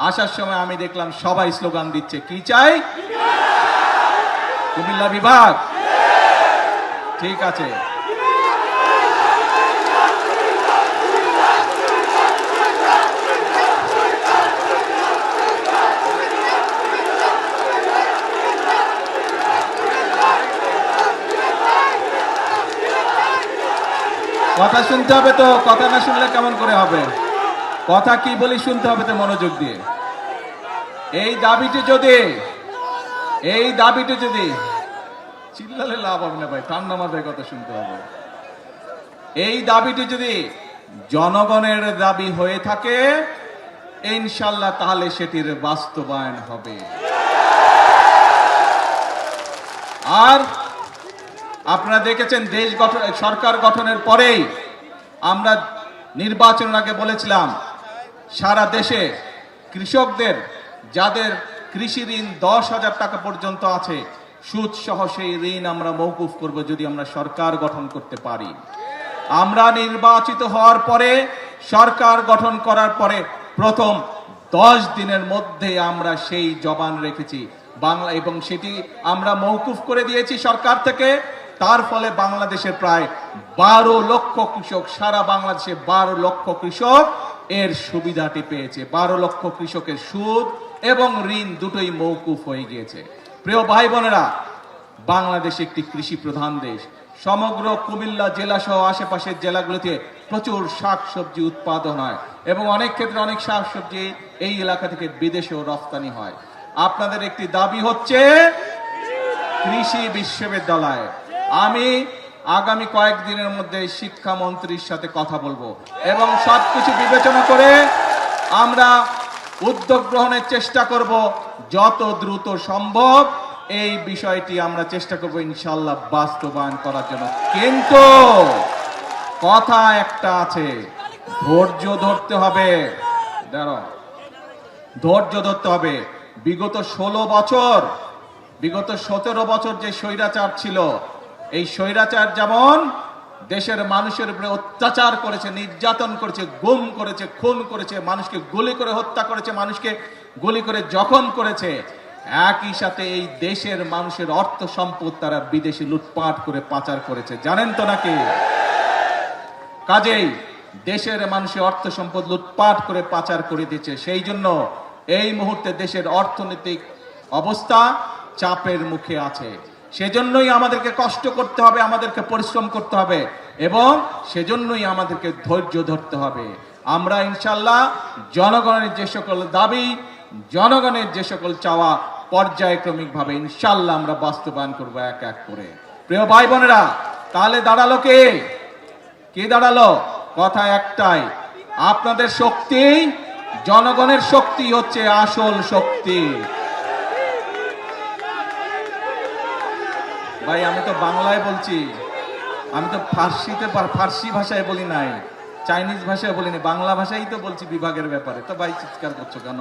আসার সময় আমি দেখলাম সবাই স্লোগান দিচ্ছে, কি চাই? কুমিল্লা বিভাগ। ঠিক আছে, কথা শুনতে হবে তো, কথা না শুনলে কেমন করে হবে? কথা কি বলি শুনতে হবে তো মনোযোগ দিয়ে। এই দাবিটি যদি চিল্লালে লাভ হবে না ভাই, ঠান্ডা মাথায় কথা শুনতে হবে। এই দাবিটি যদি জনগণের দাবি হয়ে থাকে ইনশাল্লাহ তাহলে সেটির বাস্তবায়ন হবে। আর আপনারা দেখেছেন দেশ গঠন, সরকার গঠনের পরেই আমরা নির্বাচনের আগে বলেছিলাম সারা দেশে কৃষকদের যাদের কৃষি ঋণ 10,000 টাকা পর্যন্ত আছে সুদ সহ সেই ঋণ আমরা মওকুফ করব যদি আমরা সরকার গঠন করতে পারি। আমরা নির্বাচিত হওয়ার পরে সরকার গঠন করার পরে প্রথম 10 দিনের মধ্যে আমরা সেই জবান রেখেছি বাংলা, এবং সেটি আমরা মওকুফ করে দিয়েছি সরকার থেকে। তার ফলে বাংলাদেশের প্রায় 12 লক্ষ কৃষক, সারা বাংলাদেশে 12 লক্ষ কৃষক এর সুবিধাটি পেয়েছে। 12 লক্ষ কৃষকের সুদ এবং ঋণ দুটোই মওকুফ হয়ে গিয়েছে। প্রিয় ভাই বোনেরা, বাংলাদেশ একটি কৃষি প্রধান দেশ। সমগ্র কুমিল্লা জেলা সহ আশেপাশের জেলাগুলোতে প্রচুর শাকসবজি উৎপাদন হয় এবং অনেক ক্ষেত্রে অনেক শাকসবজি এই এলাকা থেকে বিদেশেও রপ্তানি হয়। আপনাদের একটি দাবি হচ্ছে কৃষি বিশ্ববিদ্যালয়। আমি আগামী কয়েকদিনের মধ্যে শিক্ষামন্ত্রীর সাথে কথা বলবো এবং সবকিছু বিবেচনা করে আমরা উদ্যোগ গ্রহণের চেষ্টা করব যত দ্রুত সম্ভব। এই বিষয়টি আমরা চেষ্টা করব ইনশাআল্লাহ বাস্তবায়ন করার জন্য। কিন্তু কথা একটা আছে, ধৈর্য ধরতে হবে। ধৈর্য ধরতে হবে। বিগত 17 বছর যে স্বৈরাচার ছিল, এই স্বৈরাচার যেমন দেশের মানুষের উপরে অত্যাচার করেছে, নির্যাতন করেছে, গুম করেছে, খুন করেছে, মানুষকে গুলি করে হত্যা করেছে, মানুষকে গুলি করে জখম করেছে, একই সাথে এই দেশের মানুষের অর্থ সম্পদ তারা বিদেশে লুটপাট করে পাচার করেছে, জানেন তো নাকি? কাজেই দেশের মানুষের অর্থ সম্পদ লুটপাট করে পাচার করে দিয়েছে। সেই জন্য এই মুহূর্তে দেশের অর্থনৈতিক অবস্থা চাপের মুখে আছে। সেজন্যই আমাদেরকে কষ্ট করতে হবে, আমাদেরকে পরিশ্রম করতে হবে এবং সেজন্যই আমাদেরকে ধৈর্য ধরতে হবে। আমরা ইনশাআল্লাহ জনগণের যে সকল দাবি, জনগণের যে সকল চাওয়া পর্যায়ক্রমিক ভাবে ইনশাআল্লাহ আমরা বাস্তবায়ন করব এক এক করে। প্রিয় ভাই বোনেরা, তাহলে দাঁড়ালো কে দাঁড়ালো? কথা একটাই, আপনাদের শক্তি, জনগণের শক্তি হচ্ছে আসল শক্তি। ভাই আমি তো বাংলায় বলছি, আমি তো ফার্সি ভাষায় বলি নাই, চাইনিজ ভাষায় বলিনি, বাংলা ভাষাই তো বলছি বিভাগের ব্যাপারে। তো ভাই চিৎকার করছো কেন?